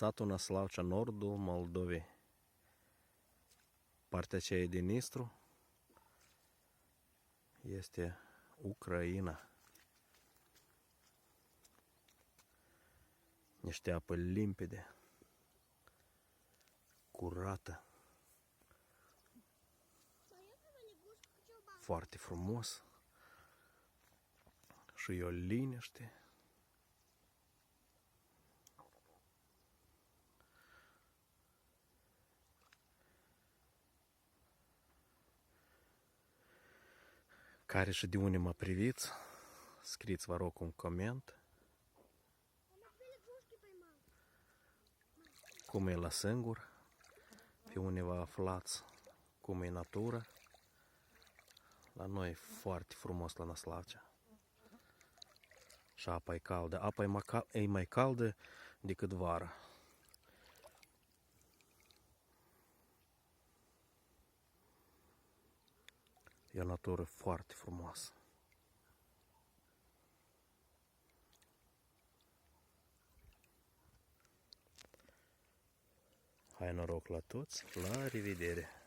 Satul Năslavcea, nordul Moldovei. Partea aceea din Nistru este Ucraina. Niște apă limpede, curată, foarte frumos și e o liniște. Care și de unde mă priviți, scrieți vă rog un coment. Cum e la singur, pe unde vă aflați, cum e natura. La noi e foarte frumos la Năslavcea. Și apa e caldă. Apa e mai caldă decât vara. E o natură foarte frumoasă. Hai noroc la toți, la revedere!